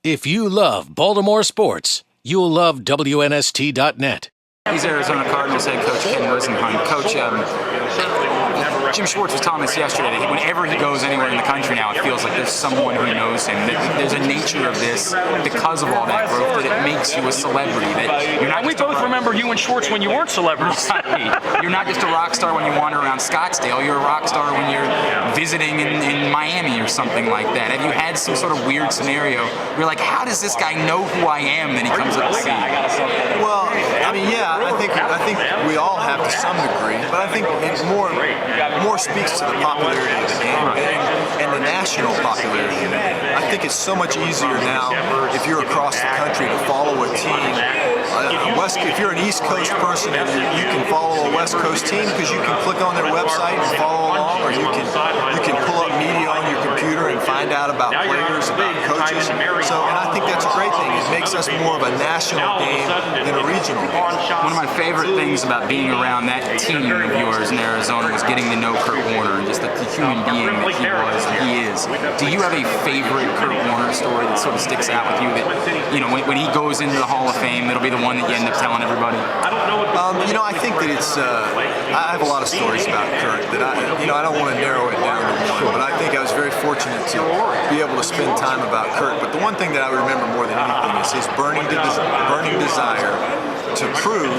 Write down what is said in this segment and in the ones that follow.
If you love Baltimore sports, you'll love WNST.net. He's Arizona Cardinals head coach Ken Whisenhunt. Coach, Jim Schwartz was telling us yesterday that whenever he goes anywhere in the country now, it feels like there's someone who knows him. That there's a nature of this because of all that growth that it makes you a celebrity. That you're not. We both remember you and Schwartz when you weren't celebrities. You're not just a rock star when you wander around Scottsdale. You're a rock star when you're visiting in Miami or something like that. Have you had some sort of weird scenario where you're like, how does this guy know who I am? Then he comes up to see you. Well, I mean, yeah, I think we all have to some degree, but I think it's more speaks to the popularity of the game and the national popularity of it. I think it's so much easier now if you're across the country to follow a team. If you're an East Coast person, you can follow a West Coast team because you can click on their website and follow along, or you can pull up media on your computer and find out about players, about coaches. So, and I think that's a great thing. It makes us more of a national game than a regional game. One of my favorite things about being around that team of yours in Arizona was getting to know Kurt Warner and just the human being that he was and he is. Do you have a favorite Kurt Warner story that sort of sticks out with you that, you know, when he goes into the Hall of Fame, that'll be the one that you end up telling everybody? You know, I think that it's, I have a lot of stories about Kurt that I don't want to narrow it down to one, but I think I was very fortunate to be able to spend time about Kurt. But the one thing that I remember more than anything is his burning desire to prove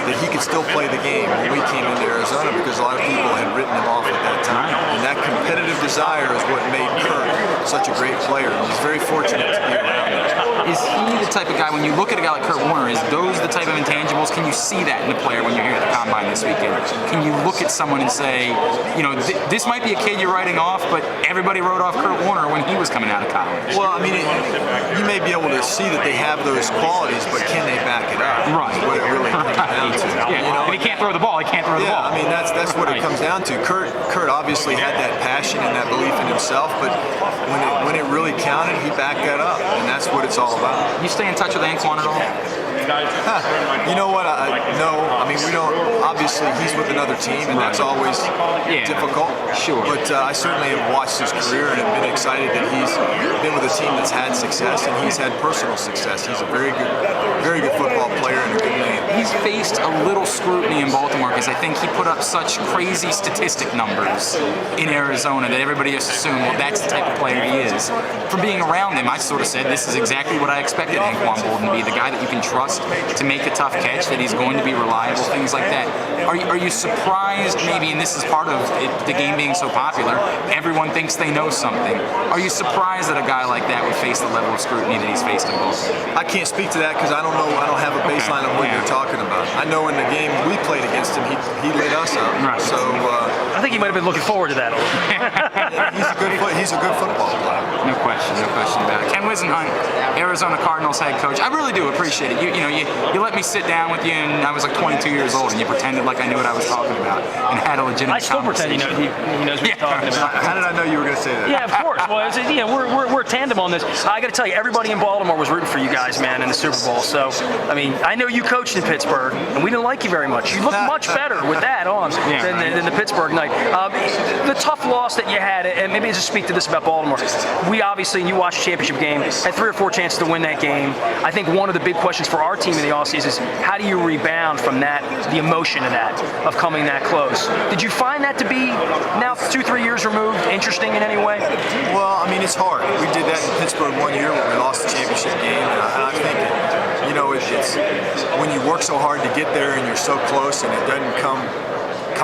that he could still play the game when we came into Arizona, because a lot of people had written him off at that time. And that competitive desire is what made Kurt such a great player. And he's very fortunate to be around him. Is he the type of guy, when you look at a guy like Kurt Warner, is those the type of intangibles? Can you see that in the player when you're here at the Combine this weekend? Can you look at someone and say, you know, this might be a kid you're writing off, but everybody wrote off Kurt Warner when he was coming out of college? Well, I mean, you may be able to see that they have those qualities, but can they back it up? Right. Is what it really comes down to. Yeah. You know? If he can't throw the ball, he can't throw the ball. Yeah, I mean, that's what it comes down to. Kurt obviously had that passion and that belief in himself, but when it really counted, he backed that up, and that's what it's all about. You stay in touch with Anquan at all? You know what? No. I mean, we don't. Obviously, he's with another team, and that's always difficult. Sure. But I certainly have watched his career and have been excited that he's been with a team that's had success, and he's had personal success. He's a very good football player and a good man. He's faced a little scrutiny in Baltimore because I think he put up such crazy statistic numbers in Arizona that everybody just assumed, well, that's the type of player he is. From being around him, I sort of said, this is exactly what I expected Anquan Boldin to be, the guy that you can trust to make a tough catch, that he's going to be reliable, things like that. Are you surprised, maybe, and this is part of the game being so popular, everyone thinks they know something. Are you surprised that a guy like that would face the level of scrutiny that he's faced in Baltimore? I can't speak to that because I don't know. I don't have a baseline of what you're talking about. I know in the game we played against him, he lit us up. Right. So I think he might have been looking forward to that. he's a good football player. No question about it. Ken Whisenhunt, Arizona Cardinals head coach. I really do appreciate it. You let me sit down with you, and I was like 22 years old, and you pretended like I knew what I was talking about and had a legitimate I still pretend he knows what he's talking about. How did I know you were going to say that? Yeah, of course. Well, we're tandem on this. I got to tell you, everybody in Baltimore was rooting for you guys, man, in the Super Bowl. So, I mean, I know you coached in Pittsburgh, and we didn't like you very much. You looked much better with that on than the Pittsburgh night. The tough loss that you had, and maybe just speak to this about Baltimore. We obviously, and you watched the championship game, had 3 or 4 chances to win that game. I think one of the big questions for our team in the offseason is how do you rebound from that, the emotion of that, of coming that close? Did you find that to be, now 2-3 years removed, interesting in any way? Well, I mean, it's hard. We did that in Pittsburgh one year when we lost the championship game, and I think, it's when you work so hard to get there and you're so close and it doesn't come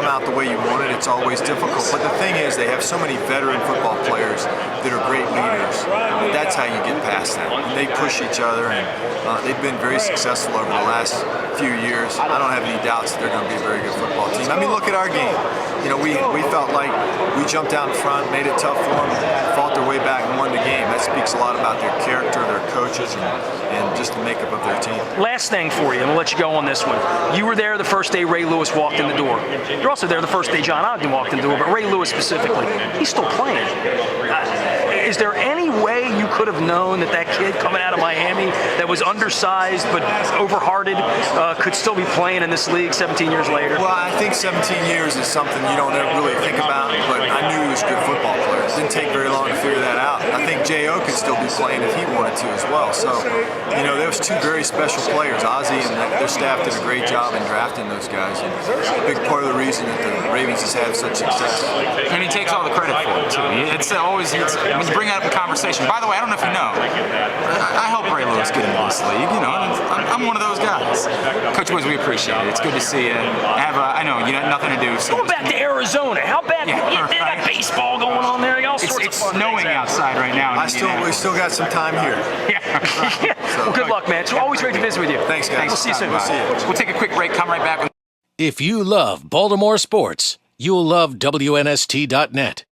out the way you want it, it's always difficult. But the thing is, they have so many veteran football players that are great leaders. That's how you get past that. They push each other, and they've been very successful over the last few years. I don't have any doubts that they're going to be a very good football team. I mean, look at our game. We felt like we jumped out in front, made it tough for them, fought their way back and won the game. That speaks a lot about their character, their coaches, and just the makeup of their team. Last thing for you, and we'll let you go on this one. You were there the first day Ray Lewis walked in the door. You're also there the first day John Ogden walked in the door, but Ray Lewis specifically, he's still playing. is there any way you could have known that kid coming out of Miami that was undersized but overhearted could still be playing in this league 17 years later? Well, I think 17 years is something you don't ever really think about, but I knew he was a good football player. It didn't take very long to figure that out. I think J.O. could still be playing if he wanted to as well. So, there was two very special players. Ozzie and their staff did a great job in drafting those guys. And a big part of the reason that the Ravens has had such success. And he takes all the credit for it, too. It's always, when you bring that up in conversation. By the way, I don't know if you know, I helped Ray Lewis get into this league. I'm one of those guys. Coach Wiz, we appreciate it. It's good to see you. I know you got nothing to do. So going back to Arizona, how bad? They got baseball going on there. All sorts it's of fun snowing outside right now. We still got some time here. Yeah. Well, good luck, man. It's always great to visit with you. Thanks, guys. We'll see you soon. We'll take a quick break. Come right back. If you love Baltimore sports, you'll love WNST.net.